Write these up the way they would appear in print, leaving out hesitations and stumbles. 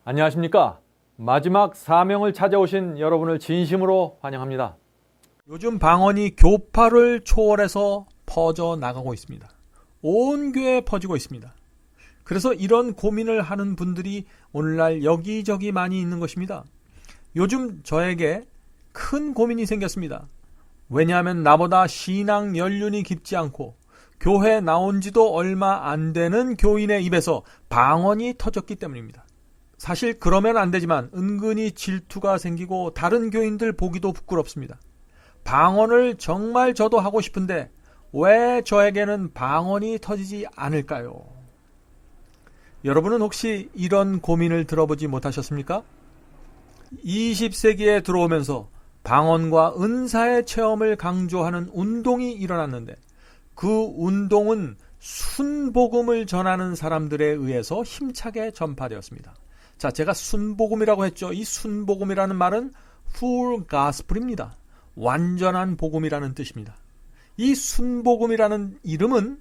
안녕하십니까. 마지막 사명을 찾아오신 여러분을 진심으로 환영합니다. 요즘 방언이 교파를 초월해서 퍼져나가고 있습니다. 온 교회에 퍼지고 있습니다. 그래서 이런 고민을 하는 분들이 오늘날 여기저기 많이 있는 것입니다. 요즘 저에게 큰 고민이 생겼습니다. 왜냐하면 나보다 신앙 연륜이 깊지 않고 교회에 나온 지도 얼마 안 되는 교인의 입에서 방언이 터졌기 때문입니다. 사실 그러면 안 되지만 은근히 질투가 생기고 다른 교인들 보기도 부끄럽습니다. 방언을 정말 저도 하고 싶은데 왜 저에게는 방언이 터지지 않을까요? 여러분은 혹시 이런 고민을 들어보지 못하셨습니까? 20세기에 들어오면서 방언과 은사의 체험을 강조하는 운동이 일어났는데 그 운동은 순복음을 전하는 사람들에 의해서 힘차게 전파되었습니다. 자, 제가 순복음이라고 했죠. 이 순복음이라는 말은 full gospel입니다. 완전한 복음이라는 뜻입니다. 이 순복음이라는 이름은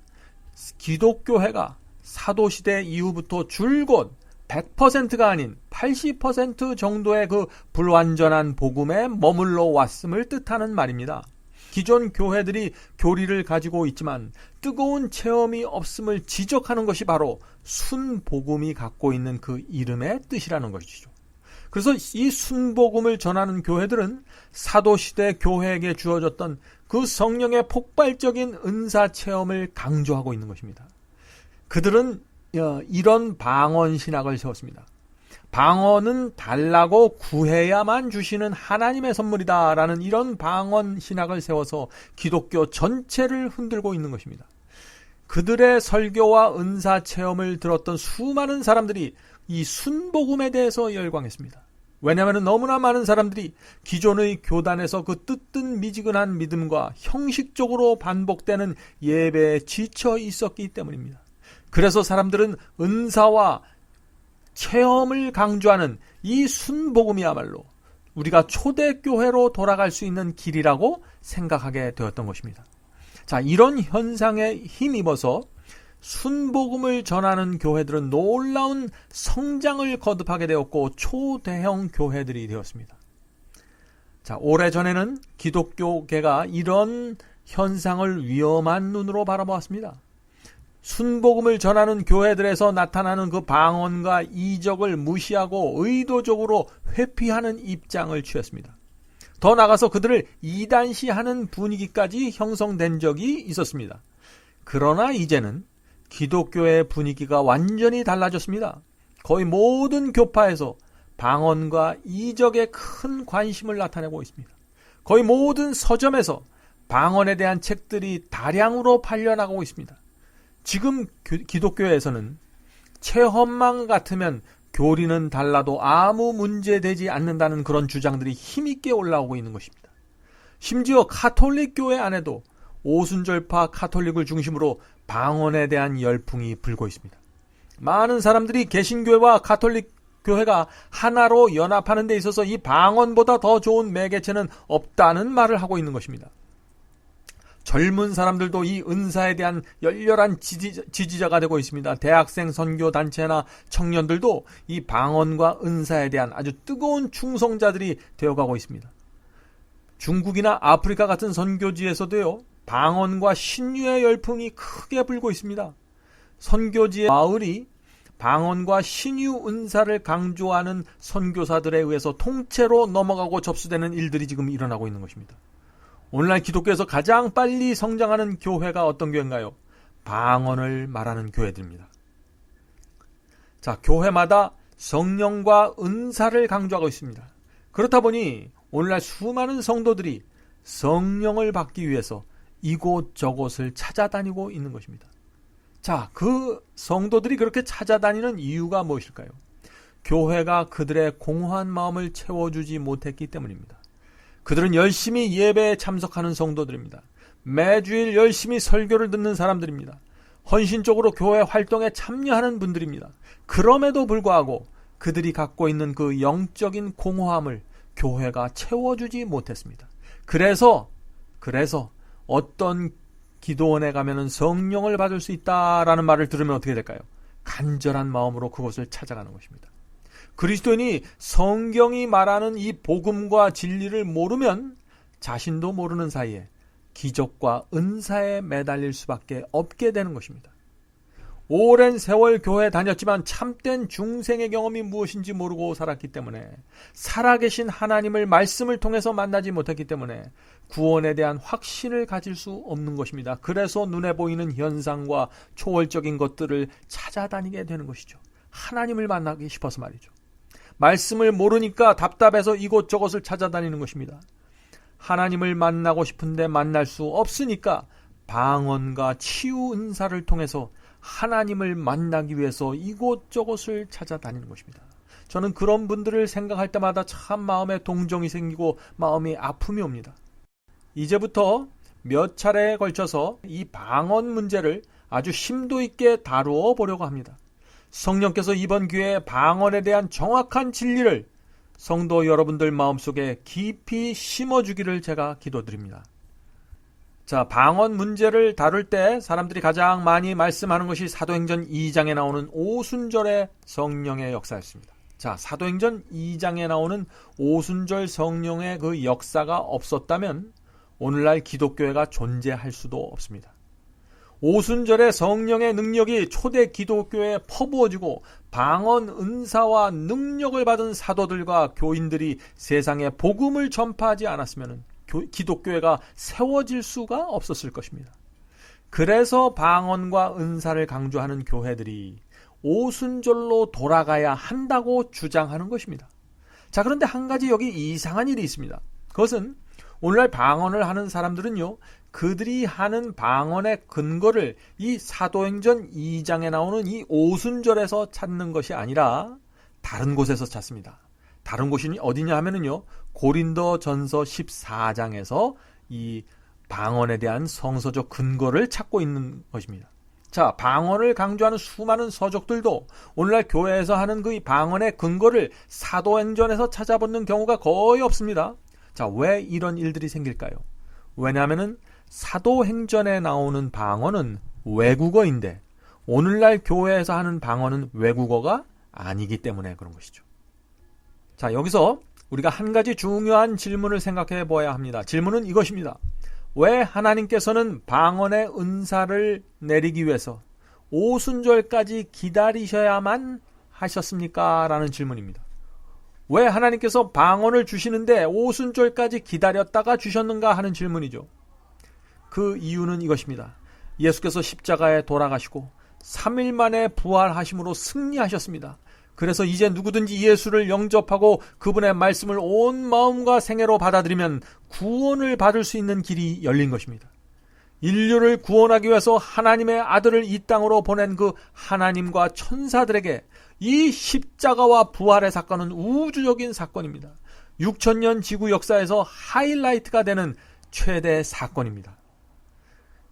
기독교회가 사도시대 이후부터 줄곧 100%가 아닌 80% 정도의 그 불완전한 복음에 머물러 왔음을 뜻하는 말입니다. 기존 교회들이 교리를 가지고 있지만 뜨거운 체험이 없음을 지적하는 것이 바로 순복음이 갖고 있는 그 이름의 뜻이라는 것이죠. 그래서 이 순복음을 전하는 교회들은 사도시대 교회에게 주어졌던 그 성령의 폭발적인 은사 체험을 강조하고 있는 것입니다. 그들은 이런 방언 신학을 세웠습니다. 방언은 달라고 구해야만 주시는 하나님의 선물이다라는 이런 방언 신학을 세워서 기독교 전체를 흔들고 있는 것입니다. 그들의 설교와 은사 체험을 들었던 수많은 사람들이 이 순복음에 대해서 열광했습니다. 왜냐하면 너무나 많은 사람들이 기존의 교단에서 그 뜨뜻미지근한 믿음과 형식적으로 반복되는 예배에 지쳐 있었기 때문입니다. 그래서 사람들은 은사와 체험을 강조하는 이 순복음이야말로 우리가 초대교회로 돌아갈 수 있는 길이라고 생각하게 되었던 것입니다. 자, 이런 현상에 힘입어서 순복음을 전하는 교회들은 놀라운 성장을 거듭하게 되었고 초대형 교회들이 되었습니다. 자, 오래전에는 기독교계가 이런 현상을 위험한 눈으로 바라보았습니다. 순복음을 전하는 교회들에서 나타나는 그 방언과 이적을 무시하고 의도적으로 회피하는 입장을 취했습니다. 더 나아가서 그들을 이단시하는 분위기까지 형성된 적이 있었습니다. 그러나 이제는 기독교의 분위기가 완전히 달라졌습니다. 거의 모든 교파에서 방언과 이적에 큰 관심을 나타내고 있습니다. 거의 모든 서점에서 방언에 대한 책들이 다량으로 팔려나가고 있습니다. 지금 기독교에서는 체험만 같으면 교리는 달라도 아무 문제되지 않는다는 그런 주장들이 힘있게 올라오고 있는 것입니다. 심지어 카톨릭 교회 안에도 오순절파 카톨릭을 중심으로 방언에 대한 열풍이 불고 있습니다. 많은 사람들이 개신교회와 카톨릭 교회가 하나로 연합하는 데 있어서 이 방언보다 더 좋은 매개체는 없다는 말을 하고 있는 것입니다. 젊은 사람들도 이 은사에 대한 열렬한 지지자가 되고 있습니다. 대학생 선교단체나 청년들도 이 방언과 은사에 대한 아주 뜨거운 충성자들이 되어가고 있습니다. 중국이나 아프리카 같은 선교지에서도요, 방언과 신유의 열풍이 크게 불고 있습니다. 선교지의 마을이 방언과 신유 은사를 강조하는 선교사들에 의해서 통째로 넘어가고 접수되는 일들이 지금 일어나고 있는 것입니다. 오늘날 기독교에서 가장 빨리 성장하는 교회가 어떤 교회인가요? 방언을 말하는 교회들입니다. 자, 교회마다 성령과 은사를 강조하고 있습니다. 그렇다 보니 오늘날 수많은 성도들이 성령을 받기 위해서 이곳저곳을 찾아다니고 있는 것입니다. 자, 그 성도들이 그렇게 찾아다니는 이유가 무엇일까요? 교회가 그들의 공허한 마음을 채워주지 못했기 때문입니다. 그들은 열심히 예배에 참석하는 성도들입니다. 매주일 열심히 설교를 듣는 사람들입니다. 헌신적으로 교회 활동에 참여하는 분들입니다. 그럼에도 불구하고 그들이 갖고 있는 그 영적인 공허함을 교회가 채워주지 못했습니다. 그래서 어떤 기도원에 가면은 성령을 받을 수 있다라는 말을 들으면 어떻게 될까요? 간절한 마음으로 그곳을 찾아가는 것입니다. 그리스도인이 성경이 말하는 이 복음과 진리를 모르면 자신도 모르는 사이에 기적과 은사에 매달릴 수밖에 없게 되는 것입니다. 오랜 세월 교회 다녔지만 참된 중생의 경험이 무엇인지 모르고 살았기 때문에, 살아계신 하나님을 말씀을 통해서 만나지 못했기 때문에 구원에 대한 확신을 가질 수 없는 것입니다. 그래서 눈에 보이는 현상과 초월적인 것들을 찾아다니게 되는 것이죠. 하나님을 만나기 싶어서 말이죠. 말씀을 모르니까 답답해서 이곳저곳을 찾아다니는 것입니다. 하나님을 만나고 싶은데 만날 수 없으니까 방언과 치유 은사를 통해서 하나님을 만나기 위해서 이곳저곳을 찾아다니는 것입니다. 저는 그런 분들을 생각할 때마다 참 마음에 동정이 생기고 마음이 아픔이 옵니다. 이제부터 몇 차례에 걸쳐서 이 방언 문제를 아주 심도 있게 다루어 보려고 합니다. 성령께서 이번 기회에 방언에 대한 정확한 진리를 성도 여러분들 마음속에 깊이 심어주기를 제가 기도드립니다. 자, 방언 문제를 다룰 때 사람들이 가장 많이 말씀하는 것이 사도행전 2장에 나오는 오순절의 성령의 역사였습니다. 자, 사도행전 2장에 나오는 오순절 성령의 그 역사가 없었다면 오늘날 기독교회가 존재할 수도 없습니다. 오순절의 성령의 능력이 초대 기독교회에 퍼부어지고 방언 은사와 능력을 받은 사도들과 교인들이 세상에 복음을 전파하지 않았으면 기독교회가 세워질 수가 없었을 것입니다. 그래서 방언과 은사를 강조하는 교회들이 오순절로 돌아가야 한다고 주장하는 것입니다. 자, 그런데 한 가지 여기 이상한 일이 있습니다. 그것은 오늘날 방언을 하는 사람들은요, 그들이 하는 방언의 근거를 이 사도행전 2장에 나오는 이 오순절에서 찾는 것이 아니라 다른 곳에서 찾습니다. 다른 곳이 어디냐 하면은요, 고린도전서 14장에서 이 방언에 대한 성서적 근거를 찾고 있는 것입니다. 자, 방언을 강조하는 수많은 서적들도 오늘날 교회에서 하는 그 방언의 근거를 사도행전에서 찾아보는 경우가 거의 없습니다. 자, 왜 이런 일들이 생길까요? 왜냐하면은 사도행전에 나오는 방언은 외국어인데 오늘날 교회에서 하는 방언은 외국어가 아니기 때문에 그런 것이죠. 자, 여기서 우리가 한 가지 중요한 질문을 생각해 보아야 합니다. 질문은 이것입니다. 왜 하나님께서는 방언의 은사를 내리기 위해서 오순절까지 기다리셔야만 하셨습니까? 라는 질문입니다. 왜 하나님께서 방언을 주시는데 오순절까지 기다렸다가 주셨는가 하는 질문이죠. 그 이유는 이것입니다. 예수께서 십자가에 돌아가시고 3일 만에 부활하심으로 승리하셨습니다. 그래서 이제 누구든지 예수를 영접하고 그분의 말씀을 온 마음과 생애로 받아들이면 구원을 받을 수 있는 길이 열린 것입니다. 인류를 구원하기 위해서 하나님의 아들을 이 땅으로 보낸 그 하나님과 천사들에게 이 십자가와 부활의 사건은 우주적인 사건입니다. 6000년 지구 역사에서 하이라이트가 되는 최대 사건입니다.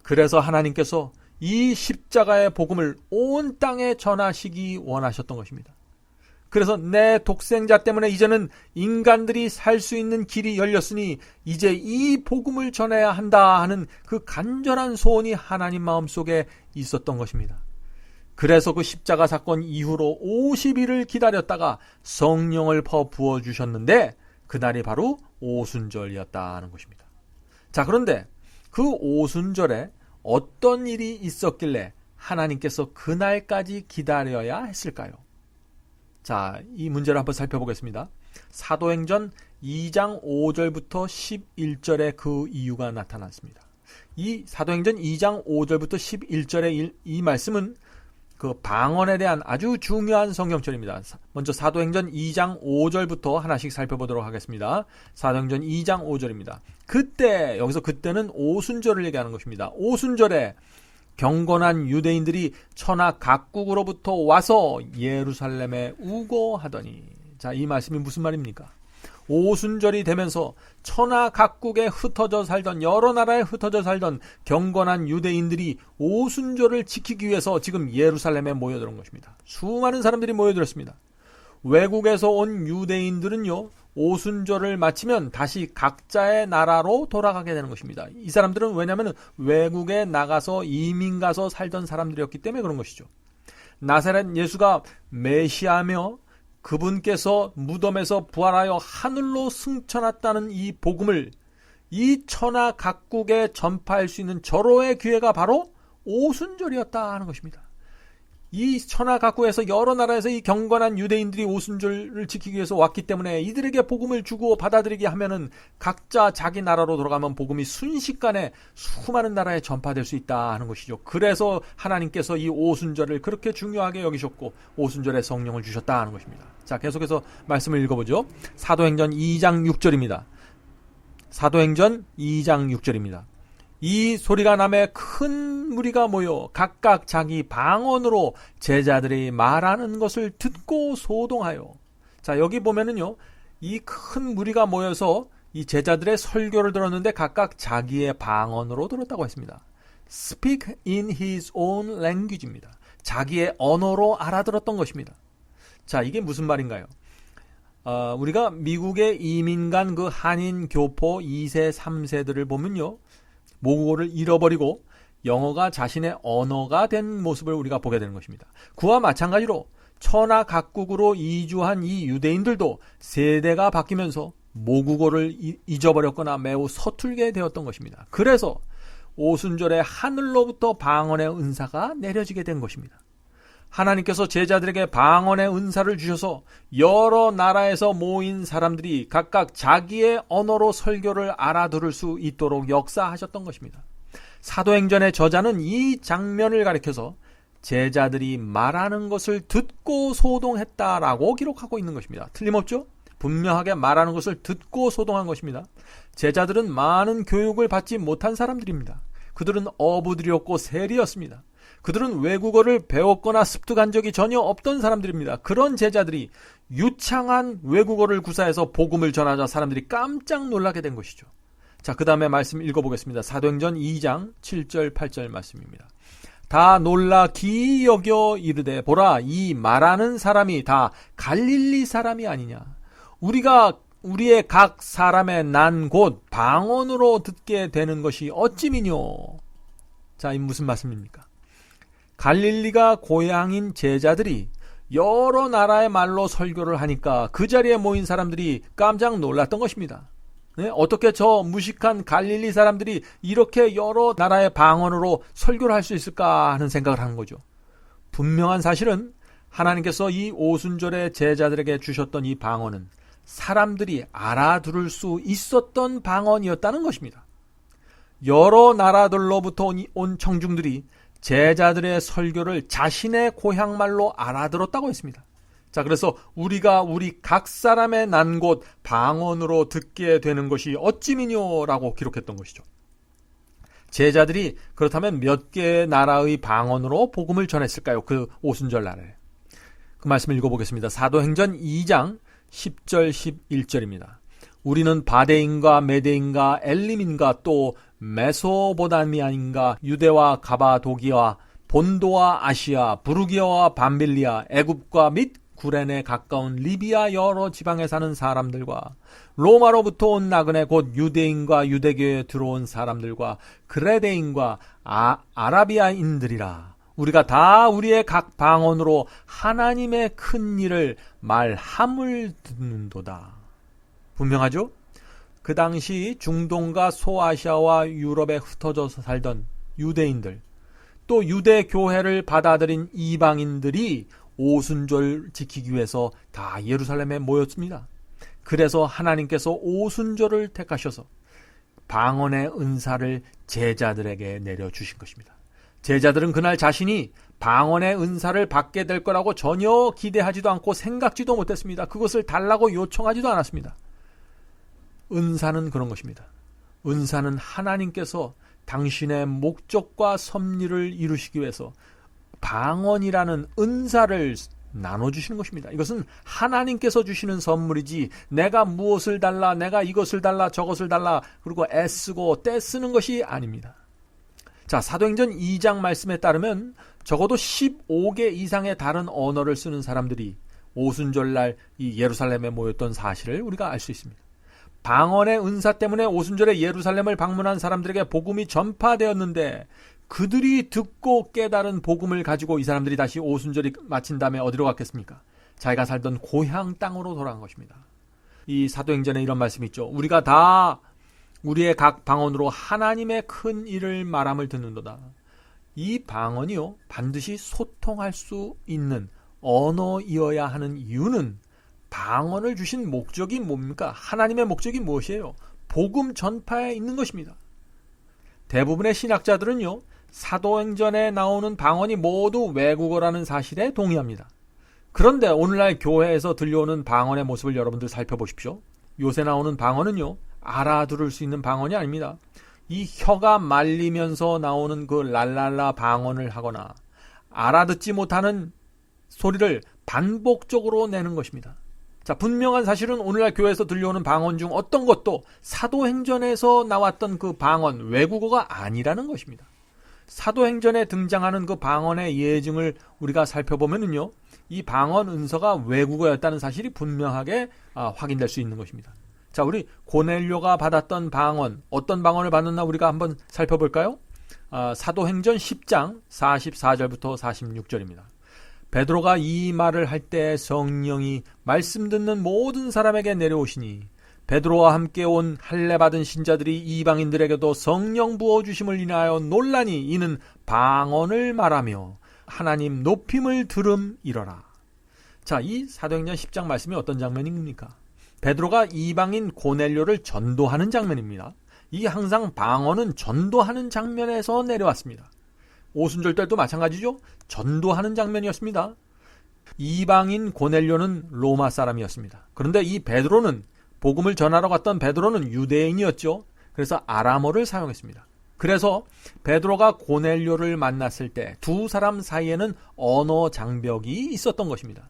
그래서 하나님께서 이 십자가의 복음을 온 땅에 전하시기 원하셨던 것입니다. 그래서 내 독생자 때문에 이제는 인간들이 살 수 있는 길이 열렸으니 이제 이 복음을 전해야 한다 하는 그 간절한 소원이 하나님 마음속에 있었던 것입니다. 그래서 그 십자가 사건 이후로 50일을 기다렸다가 성령을 부어주셨는데 그날이 바로 오순절이었다는 것입니다. 자, 그런데 그 오순절에 어떤 일이 있었길래 하나님께서 그날까지 기다려야 했을까요? 자, 이 문제를 한번 살펴보겠습니다. 사도행전 2장 5절부터 11절에 그 이유가 나타났습니다. 이 사도행전 2장 5절부터 11절의 이 말씀은 그 방언에 대한 아주 중요한 성경절입니다. 먼저 사도행전 2장 5절부터 하나씩 살펴보도록 하겠습니다. 사도행전 2장 5절입니다. 그때, 여기서 그때는 오순절을 얘기하는 것입니다. 오순절에 경건한 유대인들이 천하 각국으로부터 와서 예루살렘에 우거하더니, 자, 이 말씀이 무슨 말입니까? 오순절이 되면서 천하 각국에 흩어져 살던, 여러 나라에 흩어져 살던 경건한 유대인들이 오순절을 지키기 위해서 지금 예루살렘에 모여들은 것입니다. 수많은 사람들이 모여들었습니다. 외국에서 온 유대인들은요, 오순절을 마치면 다시 각자의 나라로 돌아가게 되는 것입니다. 이 사람들은 왜냐하면 외국에 나가서 이민 가서 살던 사람들이었기 때문에 그런 것이죠. 나사렛 예수가 메시아며 그분께서 무덤에서 부활하여 하늘로 승천했다는 이 복음을 이 천하 각국에 전파할 수 있는 절호의 기회가 바로 오순절이었다 하는 것입니다. 이 천하 각국에서 여러 나라에서 이 경건한 유대인들이 오순절을 지키기 위해서 왔기 때문에 이들에게 복음을 주고 받아들이게 하면은 각자 자기 나라로 돌아가면 복음이 순식간에 수많은 나라에 전파될 수 있다 하는 것이죠. 그래서 하나님께서 이 오순절을 그렇게 중요하게 여기셨고 오순절에 성령을 주셨다 하는 것입니다. 자, 계속해서 말씀을 읽어보죠. 사도행전 2장 6절입니다. 사도행전 2장 6절입니다. 이 소리가 나매 큰 무리가 모여 각각 자기 방언으로 제자들이 말하는 것을 듣고 소동하여. 자, 여기 보면은요, 이 큰 무리가 모여서 이 제자들의 설교를 들었는데 각각 자기의 방언으로 들었다고 했습니다. Speak in his own language입니다. 자기의 언어로 알아들었던 것입니다. 자, 이게 무슨 말인가요? 우리가 미국에 이민 간 그 한인 교포 2세, 3세들을 보면요, 모국어를 잃어버리고 영어가 자신의 언어가 된 모습을 우리가 보게 되는 것입니다. 그와 마찬가지로 천하 각국으로 이주한 이 유대인들도 세대가 바뀌면서 모국어를 잊어버렸거나 매우 서툴게 되었던 것입니다. 그래서 오순절에 하늘로부터 방언의 은사가 내려지게 된 것입니다. 하나님께서 제자들에게 방언의 은사를 주셔서 여러 나라에서 모인 사람들이 각각 자기의 언어로 설교를 알아들을 수 있도록 역사하셨던 것입니다. 사도행전의 저자는 이 장면을 가리켜서 제자들이 말하는 것을 듣고 소동했다라고 기록하고 있는 것입니다. 틀림없죠? 분명하게 말하는 것을 듣고 소동한 것입니다. 제자들은 많은 교육을 받지 못한 사람들입니다. 그들은 어부들이었고 세리였습니다. 그들은 외국어를 배웠거나 습득한 적이 전혀 없던 사람들입니다. 그런 제자들이 유창한 외국어를 구사해서 복음을 전하자 사람들이 깜짝 놀라게 된 것이죠. 자, 그 다음에 말씀 읽어보겠습니다. 사도행전 2장 7절 8절 말씀입니다. 다 놀라 기이 여겨 이르되 보라, 이 말하는 사람이 다 갈릴리 사람이 아니냐. 우리의 각 사람의 난 곧 방언으로 듣게 되는 것이 어찌미뇨. 자, 이 무슨 말씀입니까? 갈릴리가 고향인 제자들이 여러 나라의 말로 설교를 하니까 그 자리에 모인 사람들이 깜짝 놀랐던 것입니다. 네? 어떻게 저 무식한 갈릴리 사람들이 이렇게 여러 나라의 방언으로 설교를 할 수 있을까 하는 생각을 하는 거죠. 분명한 사실은 하나님께서 이 오순절에 제자들에게 주셨던 이 방언은 사람들이 알아들을 수 있었던 방언이었다는 것입니다. 여러 나라들로부터 온 청중들이 제자들의 설교를 자신의 고향말로 알아들었다고 했습니다. 자, 그래서 우리가 우리 각 사람의 난 곳 방언으로 듣게 되는 것이 어찌미뇨라고 기록했던 것이죠. 제자들이 그렇다면 몇 개의 나라의 방언으로 복음을 전했을까요? 그 오순절 날에. 그 말씀을 읽어보겠습니다. 사도행전 2장 10절 11절입니다. 우리는 바데인과 메데인과 엘림인가 또 메소보다미아인가 유대와 가바도기와 본도와 아시아 부르기아와 밤빌리아 애굽과 및 구레네 가까운 리비아 여러 지방에 사는 사람들과 로마로부터 온 나그네 곧 유대인과 유대교에 들어온 사람들과 그레데인과 아라비아인들이라. 우리가 다 우리의 각 방언으로 하나님의 큰 일을 말함을 듣는도다. 분명하죠? 그 당시 중동과 소아시아와 유럽에 흩어져서 살던 유대인들, 또 유대 교회를 받아들인 이방인들이 오순절 지키기 위해서 다 예루살렘에 모였습니다. 그래서 하나님께서 오순절을 택하셔서 방언의 은사를 제자들에게 내려주신 것입니다. 제자들은 그날 자신이 방언의 은사를 받게 될 거라고 전혀 기대하지도 않고 생각지도 못했습니다. 그것을 달라고 요청하지도 않았습니다. 은사는 그런 것입니다. 은사는 하나님께서 당신의 목적과 섭리를 이루시기 위해서 방언이라는 은사를 나눠주시는 것입니다. 이것은 하나님께서 주시는 선물이지 내가 무엇을 달라, 내가 이것을 달라, 저것을 달라, 그리고 애쓰고 떼쓰는 것이 아닙니다. 자, 사도행전 2장 말씀에 따르면 적어도 15개 이상의 다른 언어를 쓰는 사람들이 오순절날 이 예루살렘에 모였던 사실을 우리가 알 수 있습니다. 방언의 은사 때문에 오순절에 예루살렘을 방문한 사람들에게 복음이 전파되었는데 그들이 듣고 깨달은 복음을 가지고 이 사람들이 다시 오순절이 마친 다음에 어디로 갔겠습니까? 자기가 살던 고향 땅으로 돌아간 것입니다. 이 사도행전에 이런 말씀이 있죠. 우리가 다 우리의 각 방언으로 하나님의 큰 일을 말함을 듣는도다. 이 방언이요, 반드시 소통할 수 있는 언어이어야 하는 이유는 방언을 주신 목적이 뭡니까? 하나님의 목적이 무엇이에요? 복음 전파에 있는 것입니다. 대부분의 신학자들은요, 사도행전에 나오는 방언이 모두 외국어라는 사실에 동의합니다. 그런데 오늘날 교회에서 들려오는 방언의 모습을 여러분들 살펴보십시오. 요새 나오는 방언은요, 알아들을 수 있는 방언이 아닙니다. 이 혀가 말리면서 나오는 그 랄랄라 방언을 하거나 알아듣지 못하는 소리를 반복적으로 내는 것입니다. 자, 분명한 사실은 오늘날 교회에서 들려오는 방언 중 어떤 것도 사도행전에서 나왔던 그 방언, 외국어가 아니라는 것입니다. 사도행전에 등장하는 그 방언의 예증을 우리가 살펴보면은요, 이 방언 은서가 외국어였다는 사실이 분명하게 확인될 수 있는 것입니다. 자, 우리 고넬료가 받았던 방언, 어떤 방언을 받았나 우리가 한번 살펴볼까요? 사도행전 10장 44절부터 46절입니다. 베드로가 이 말을 할 때 성령이 말씀 듣는 모든 사람에게 내려오시니 베드로와 함께 온 할례 받은 신자들이 이방인들에게도 성령 부어주심을 인하여 논란이 이는 방언을 말하며 하나님 높임을 들음이러라. 자, 이 사도행전 10장 말씀이 어떤 장면입니까? 베드로가 이방인 고넬료를 전도하는 장면입니다. 이 항상 방언은 전도하는 장면에서 내려왔습니다. 오순절 때도 마찬가지죠. 전도하는 장면이었습니다. 이방인 고넬료는 로마 사람이었습니다. 그런데 이 베드로는, 복음을 전하러 갔던 베드로는 유대인이었죠. 그래서 아람어를 사용했습니다. 그래서 베드로가 고넬료를 만났을 때 두 사람 사이에는 언어 장벽이 있었던 것입니다.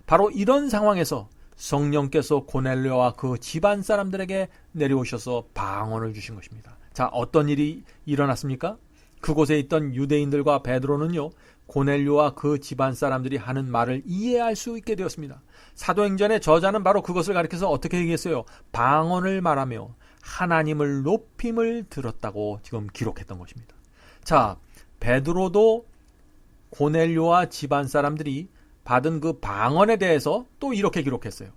바로 이런 상황에서 성령께서 고넬료와 그 집안 사람들에게 내려오셔서 방언을 주신 것입니다. 자, 어떤 일이 일어났습니까? 그곳에 있던 유대인들과 베드로는요, 고넬료와 그 집안 사람들이 하는 말을 이해할 수 있게 되었습니다. 사도행전의 저자는 바로 그것을 가리켜서 어떻게 얘기했어요? 방언을 말하며 하나님을 높임을 들었다고 지금 기록했던 것입니다. 자, 베드로도 고넬료와 집안 사람들이 받은 그 방언에 대해서 또 이렇게 기록했어요.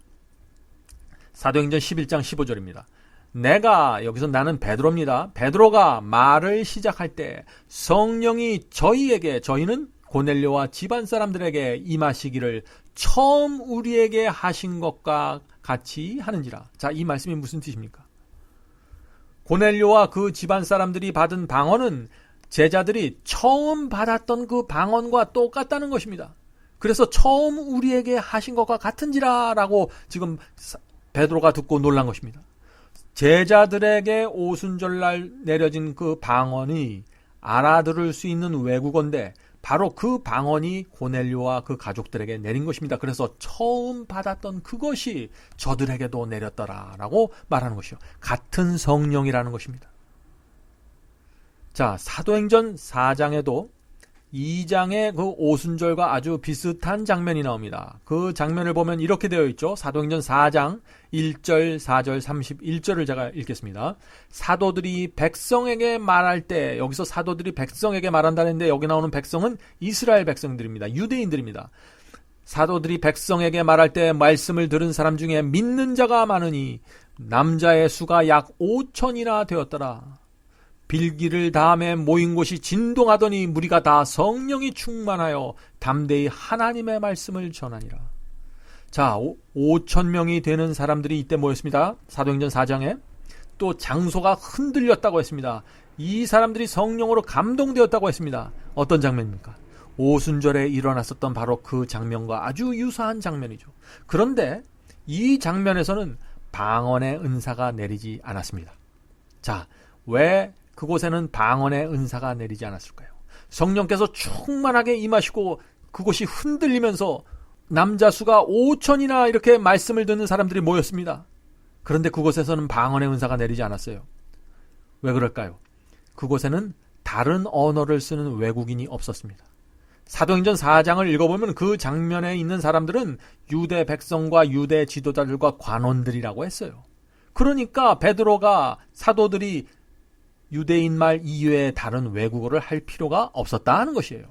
사도행전 11장 15절입니다. 내가, 여기서 나는 베드로입니다. 베드로가 말을 시작할 때 성령이 저희에게, 저희는 고넬료와 집안 사람들에게 임하시기를 처음 우리에게 하신 것과 같이 하는지라. 자, 이 말씀이 무슨 뜻입니까? 고넬료와 그 집안 사람들이 받은 방언은 제자들이 처음 받았던 그 방언과 똑같다는 것입니다. 그래서 처음 우리에게 하신 것과 같은지라 라고 지금 베드로가 듣고 놀란 것입니다. 제자들에게 오순절날 내려진 그 방언이 알아들을 수 있는 외국어인데 바로 그 방언이 고넬료와 그 가족들에게 내린 것입니다. 그래서 처음 받았던 그것이 저들에게도 내렸더라라고 말하는 것이요. 같은 성령이라는 것입니다. 자, 사도행전 4장에도 2장의 그 오순절과 아주 비슷한 장면이 나옵니다. 그 장면을 보면 이렇게 되어 있죠. 사도행전 4장 1절, 4절, 31절을 제가 읽겠습니다. 사도들이 백성에게 말할 때, 여기서 사도들이 백성에게 말한다는데 여기 나오는 백성은 이스라엘 백성들입니다. 유대인들입니다. 사도들이 백성에게 말할 때 말씀을 들은 사람 중에 믿는 자가 많으니 남자의 수가 약 5천이나 되었더라. 빌기를 다음에 모인 곳이 진동하더니 무리가 다 성령이 충만하여 담대히 하나님의 말씀을 전하니라. 자, 5천 명이 되는 사람들이 이때 모였습니다. 사도행전 4장에. 또 장소가 흔들렸다고 했습니다. 이 사람들이 성령으로 감동되었다고 했습니다. 어떤 장면입니까? 오순절에 일어났었던 바로 그 장면과 아주 유사한 장면이죠. 그런데 이 장면에서는 방언의 은사가 내리지 않았습니다. 자, 왜 그곳에는 방언의 은사가 내리지 않았을까요? 성령께서 충만하게 임하시고 그곳이 흔들리면서 남자 수가 5천이나 이렇게 말씀을 듣는 사람들이 모였습니다. 그런데 그곳에서는 방언의 은사가 내리지 않았어요. 왜 그럴까요? 그곳에는 다른 언어를 쓰는 외국인이 없었습니다. 사도행전 4장을 읽어보면 그 장면에 있는 사람들은 유대 백성과 유대 지도자들과 관원들이라고 했어요. 그러니까 베드로가 사도들이 유대인 말 이외에 다른 외국어를 할 필요가 없었다는 것이에요.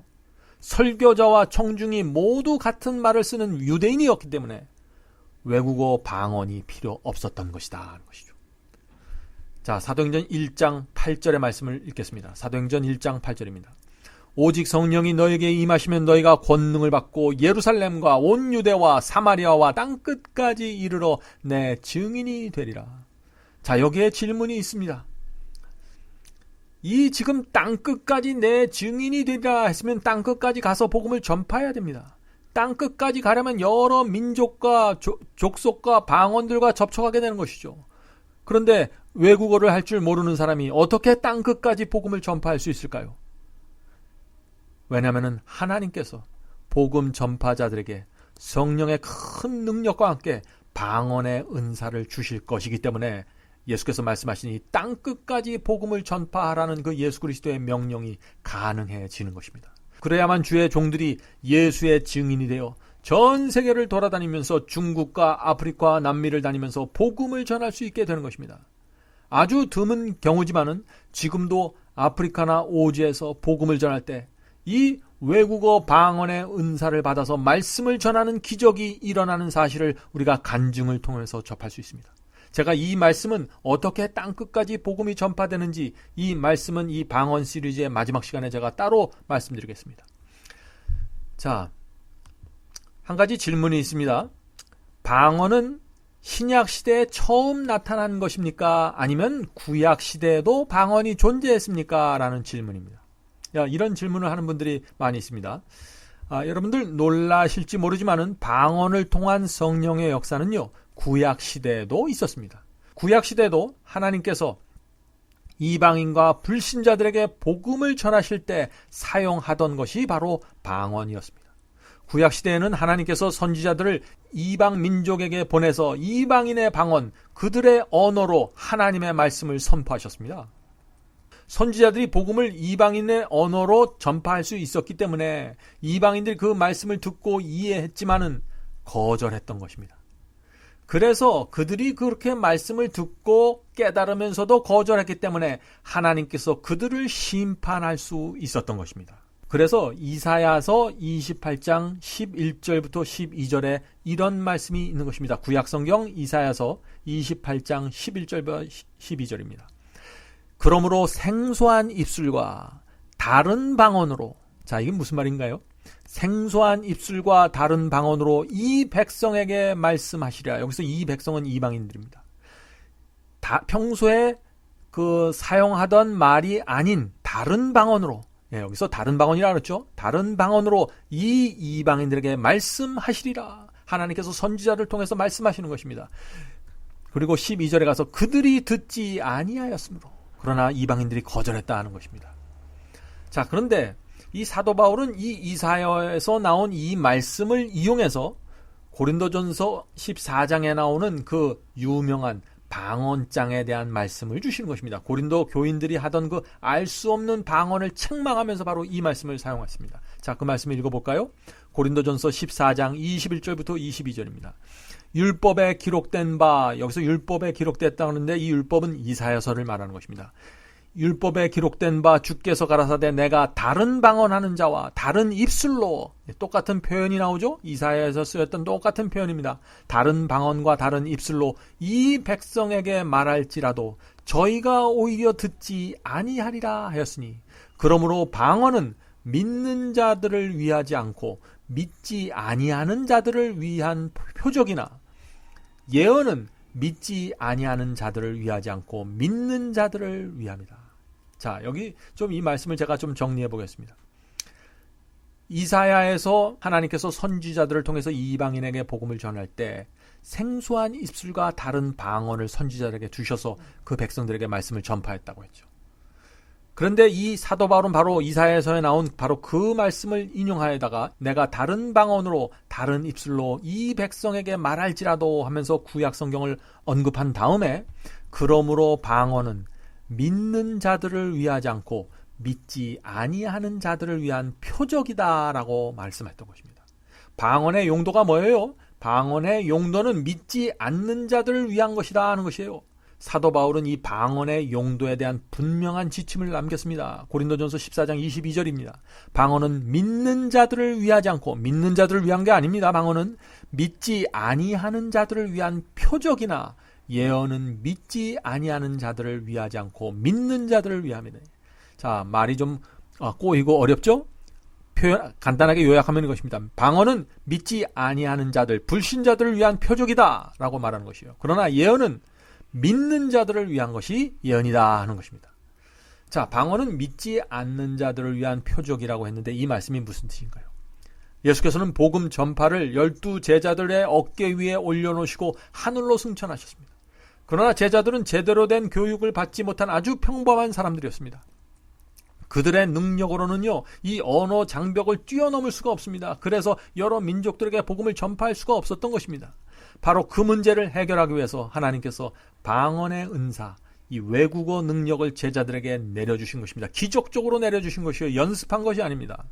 설교자와 청중이 모두 같은 말을 쓰는 유대인이었기 때문에 외국어 방언이 필요 없었던 것이다 하는 것이죠. 자, 사도행전 1장 8절의 말씀을 읽겠습니다. 사도행전 1장 8절입니다. 오직 성령이 너에게 임하시면 너희가 권능을 받고 예루살렘과 온 유대와 사마리아와 땅끝까지 이르러 내 증인이 되리라. 자, 여기에 질문이 있습니다. 이 지금 땅끝까지 내 증인이 되리라 했으면 땅끝까지 가서 복음을 전파해야 됩니다. 땅끝까지 가려면 여러 민족과 족속과 방언들과 접촉하게 되는 것이죠. 그런데 외국어를 할 줄 모르는 사람이 어떻게 땅끝까지 복음을 전파할 수 있을까요? 왜냐하면 하나님께서 복음 전파자들에게 성령의 큰 능력과 함께 방언의 은사를 주실 것이기 때문에 예수께서 말씀하신 이 땅끝까지 복음을 전파하라는 그 예수 그리스도의 명령이 가능해지는 것입니다. 그래야만 주의 종들이 예수의 증인이 되어 전 세계를 돌아다니면서 중국과 아프리카, 남미를 다니면서 복음을 전할 수 있게 되는 것입니다. 아주 드문 경우지만은 지금도 아프리카나 오지에서 복음을 전할 때 이 외국어 방언의 은사를 받아서 말씀을 전하는 기적이 일어나는 사실을 우리가 간증을 통해서 접할 수 있습니다. 제가 이 말씀은 어떻게 땅끝까지 복음이 전파되는지 이 말씀은 이 방언 시리즈의 마지막 시간에 제가 따로 말씀드리겠습니다. 자, 한 가지 질문이 있습니다. 방언은 신약 시대에 처음 나타난 것입니까? 아니면 구약 시대에도 방언이 존재했습니까? 라는 질문입니다. 이런 질문을 하는 분들이 많이 있습니다. 여러분들 놀라실지 모르지만은 방언을 통한 성령의 역사는요, 구약 시대에도 있었습니다. 구약 시대에도 하나님께서 이방인과 불신자들에게 복음을 전하실 때 사용하던 것이 바로 방언이었습니다. 구약 시대에는 하나님께서 선지자들을 이방 민족에게 보내서 이방인의 방언, 그들의 언어로 하나님의 말씀을 선포하셨습니다. 선지자들이 복음을 이방인의 언어로 전파할 수 있었기 때문에 이방인들이 그 말씀을 듣고 이해했지만은 거절했던 것입니다. 그래서 그들이 그렇게 말씀을 듣고 깨달으면서도 거절했기 때문에 하나님께서 그들을 심판할 수 있었던 것입니다. 그래서 이사야서 28장 11절부터 12절에 이런 말씀이 있는 것입니다. 구약성경 이사야서 28장 11절부터 12절입니다. 그러므로 생소한 입술과 다른 방언으로, 자, 이게 무슨 말인가요? 생소한 입술과 다른 방언으로 이 백성에게 말씀하시랴. 여기서 이 백성은 이방인들입니다. 평소에 그 사용하던 말이 아닌 다른 방언으로, 여기서 다른 방언이라 그랬죠. 다른 방언으로 이 이방인들에게 말씀하시리라. 하나님께서 선지자를 통해서 말씀하시는 것입니다. 그리고 12절에 가서 그들이 듣지 아니하였으므로, 그러나 이방인들이 거절했다 하는 것입니다. 자, 그런데 이 사도 바울은 이 이사야에서 나온 이 말씀을 이용해서 고린도전서 14장에 나오는 그 유명한 방언장에 대한 말씀을 주시는 것입니다. 고린도 교인들이 하던 그 알 수 없는 방언을 책망하면서 바로 이 말씀을 사용했습니다. 자, 그 말씀을 읽어볼까요? 고린도전서 14장 21절부터 22절입니다. 율법에 기록된 바, 여기서 율법에 기록됐다 하는데 이 율법은 이사야서를 말하는 것입니다. 율법에 기록된 바 주께서 가라사대 내가 다른 방언하는 자와 다른 입술로, 똑같은 표현이 나오죠. 이사야에서 쓰였던 똑같은 표현입니다. 다른 방언과 다른 입술로 이 백성에게 말할지라도 저희가 오히려 듣지 아니하리라 하였으니, 그러므로 방언은 믿는 자들을 위하지 않고 믿지 아니하는 자들을 위한 표적이나, 예언은 믿지 아니하는 자들을 위하지 않고 믿는 자들을 위함이다. 자, 여기 좀 이 말씀을 제가 좀 정리해 보겠습니다. 이사야에서 하나님께서 선지자들을 통해서 이방인에게 복음을 전할 때 생소한 입술과 다른 방언을 선지자들에게 주셔서 그 백성들에게 말씀을 전파했다고 했죠. 그런데 이 사도 바울은 바로 이사야서에 나온 바로 그 말씀을 인용하여다가 내가 다른 방언으로 다른 입술로 이 백성에게 말할지라도 하면서 구약 성경을 언급한 다음에, 그러므로 방언은 믿는 자들을 위하지 않고 믿지 아니하는 자들을 위한 표적이다라고 말씀했던 것입니다. 방언의 용도가 뭐예요? 방언의 용도는 믿지 않는 자들을 위한 것이다 하는 것이에요. 사도 바울은 이 방언의 용도에 대한 분명한 지침을 남겼습니다. 고린도전서 14장 22절입니다. 방언은 믿는 자들을 위하지 않고, 믿는 자들을 위한 게 아닙니다. 방언은 믿지 아니하는 자들을 위한 표적이나 예언은 믿지 아니하는 자들을 위하지 않고 믿는 자들을 위함이다. 자, 말이 좀 꼬이고 어렵죠? 간단하게 요약하면 이것입니다. 방언은 믿지 아니하는 자들, 불신자들을 위한 표적이다 라고 말하는 것이요. 그러나 예언은 믿는 자들을 위한 것이 예언이다 하는 것입니다. 자, 방언은 믿지 않는 자들을 위한 표적이라고 했는데 이 말씀이 무슨 뜻인가요? 예수께서는 복음 전파를 12 제자들의 어깨 위에 올려놓으시고 하늘로 승천하셨습니다. 그러나 제자들은 제대로 된 교육을 받지 못한 아주 평범한 사람들이었습니다. 그들의 능력으로는요, 이 언어 장벽을 뛰어넘을 수가 없습니다. 그래서 여러 민족들에게 복음을 전파할 수가 없었던 것입니다. 바로 그 문제를 해결하기 위해서 하나님께서 방언의 은사, 이 외국어 능력을 제자들에게 내려주신 것입니다. 기적적으로 내려주신 것이요, 연습한 것이 아닙니다.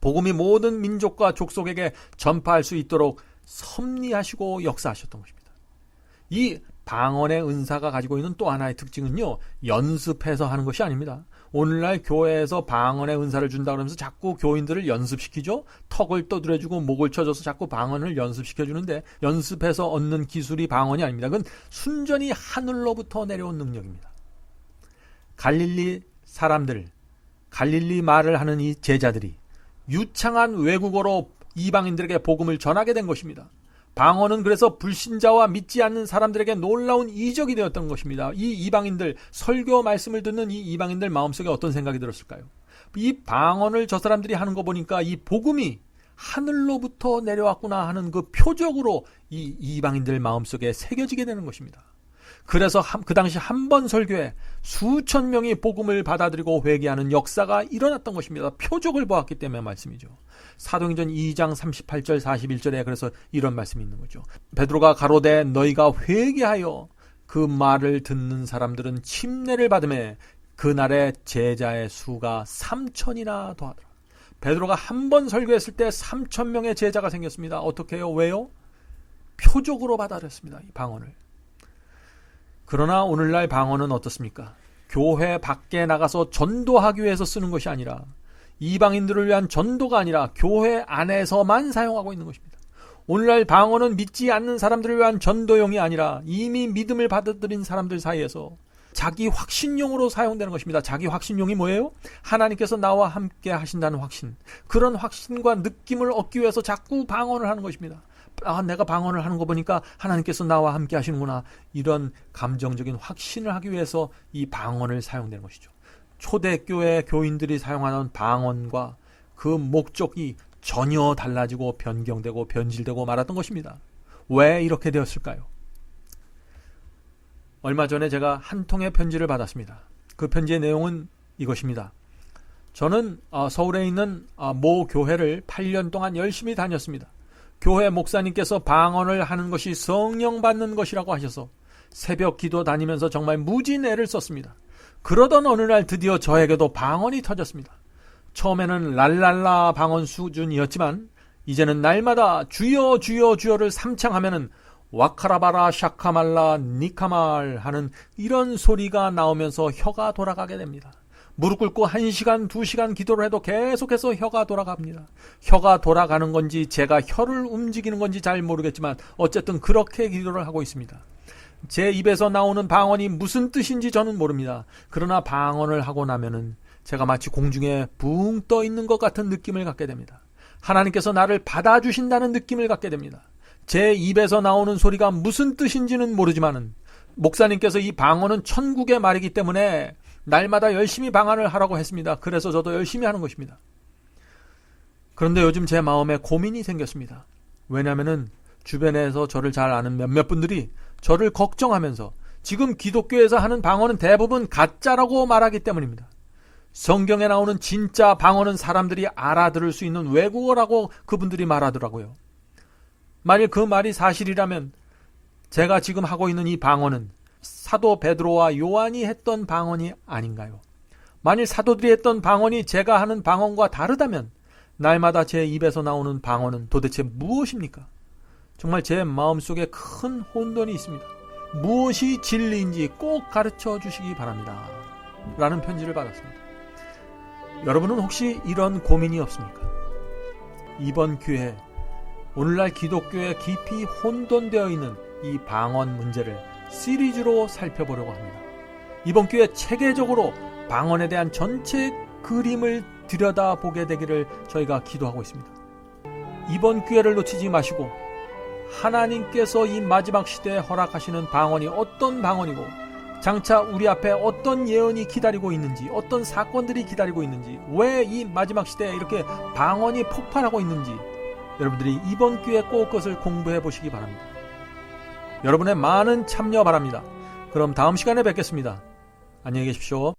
복음이 모든 민족과 족속에게 전파할 수 있도록 섭리하시고 역사하셨던 것입니다. 이 방언의 은사가 가지고 있는 또 하나의 특징은요, 연습해서 하는 것이 아닙니다. 오늘날 교회에서 방언의 은사를 준다 그러면서 자꾸 교인들을 연습시키죠. 턱을 떠들어주고 목을 쳐줘서 자꾸 방언을 연습시켜주는데, 연습해서 얻는 기술이 방언이 아닙니다. 그건 순전히 하늘로부터 내려온 능력입니다. 갈릴리 사람들, 갈릴리 말을 하는 이 제자들이 유창한 외국어로 이방인들에게 복음을 전하게 된 것입니다. 방언은 그래서 불신자와 믿지 않는 사람들에게 놀라운 이적이 되었던 것입니다. 이 이방인들, 설교 말씀을 듣는 이 이방인들 마음속에 어떤 생각이 들었을까요? 이 방언을 저 사람들이 하는 거 보니까 이 복음이 하늘로부터 내려왔구나 하는 그 표적으로 이 이방인들 마음속에 새겨지게 되는 것입니다. 그래서 그 당시 한 번 설교에 수천 명이 복음을 받아들이고 회개하는 역사가 일어났던 것입니다. 표적을 보았기 때문에 말씀이죠. 사도행전 2장 38절 41절에 그래서 이런 말씀이 있는 거죠. 베드로가 가로되 너희가 회개하여 그 말을 듣는 사람들은 침례를 받으매 그날의 제자의 수가 3,000이나 더하더라. 베드로가 한 번 설교했을 때 3,000명의 제자가 생겼습니다. 어떻게 해요? 왜요? 표적으로 받아들였습니다. 이 방언을. 그러나 오늘날 방언은 어떻습니까? 교회 밖에 나가서 전도하기 위해서 쓰는 것이 아니라, 이방인들을 위한 전도가 아니라 교회 안에서만 사용하고 있는 것입니다. 오늘날 방언은 믿지 않는 사람들을 위한 전도용이 아니라 이미 믿음을 받아들인 사람들 사이에서 자기 확신용으로 사용되는 것입니다. 자기 확신용이 뭐예요? 하나님께서 나와 함께 하신다는 확신. 그런 확신과 느낌을 얻기 위해서 자꾸 방언을 하는 것입니다. 내가 방언을 하는 거 보니까 하나님께서 나와 함께 하시는구나. 이런 감정적인 확신을 하기 위해서 이 방언을 사용되는 것이죠. 초대교회 교인들이 사용하는 방언과 그 목적이 전혀 달라지고 변경되고 변질되고 말았던 것입니다. 왜 이렇게 되었을까요? 얼마 전에 제가 한 통의 편지를 받았습니다. 그 편지의 내용은 이것입니다. 저는 서울에 있는 모 교회를 8년 동안 열심히 다녔습니다. 교회 목사님께서 방언을 하는 것이 성령 받는 것이라고 하셔서 새벽 기도 다니면서 정말 무진 애를 썼습니다. 그러던 어느 날 드디어 저에게도 방언이 터졌습니다. 처음에는 랄랄라 방언 수준이었지만 이제는 날마다 주여 주여 주여를 삼창하면은 와카라바라 샤카말라 니카말 하는 이런 소리가 나오면서 혀가 돌아가게 됩니다. 무릎 꿇고 1시간, 2시간 기도를 해도 계속해서 혀가 돌아갑니다. 혀가 돌아가는 건지 제가 혀를 움직이는 건지 잘 모르겠지만 어쨌든 그렇게 기도를 하고 있습니다. 제 입에서 나오는 방언이 무슨 뜻인지 저는 모릅니다. 그러나 방언을 하고 나면은 제가 마치 공중에 붕 떠 있는 것 같은 느낌을 갖게 됩니다. 하나님께서 나를 받아주신다는 느낌을 갖게 됩니다. 제 입에서 나오는 소리가 무슨 뜻인지는 모르지만은 목사님께서 이 방언은 천국의 말이기 때문에 날마다 열심히 방언을 하라고 했습니다. 그래서 저도 열심히 하는 것입니다. 그런데 요즘 제 마음에 고민이 생겼습니다. 왜냐하면 주변에서 저를 잘 아는 몇몇 분들이 저를 걱정하면서 지금 기독교에서 하는 방언은 대부분 가짜라고 말하기 때문입니다. 성경에 나오는 진짜 방언은 사람들이 알아들을 수 있는 외국어라고 그분들이 말하더라고요. 만일 그 말이 사실이라면 제가 지금 하고 있는 이 방언은 사도 베드로와 요한이 했던 방언이 아닌가요? 만일 사도들이 했던 방언이 제가 하는 방언과 다르다면 날마다 제 입에서 나오는 방언은 도대체 무엇입니까? 정말 제 마음속에 큰 혼돈이 있습니다. 무엇이 진리인지 꼭 가르쳐 주시기 바랍니다. 라는 편지를 받았습니다. 여러분은 혹시 이런 고민이 없습니까? 이번 기회에 오늘날 기독교에 깊이 혼돈되어 있는 이 방언 문제를 시리즈로 살펴보려고 합니다. 이번 기회에 체계적으로 방언에 대한 전체 그림을 들여다보게 되기를 저희가 기도하고 있습니다. 이번 기회를 놓치지 마시고 하나님께서 이 마지막 시대에 허락하시는 방언이 어떤 방언이고 장차 우리 앞에 어떤 예언이 기다리고 있는지, 어떤 사건들이 기다리고 있는지, 왜 이 마지막 시대에 이렇게 방언이 폭발하고 있는지 여러분들이 이번 기회에 꼭 그것을 공부해 보시기 바랍니다. 여러분의 많은 참여 바랍니다. 그럼 다음 시간에 뵙겠습니다. 안녕히 계십시오.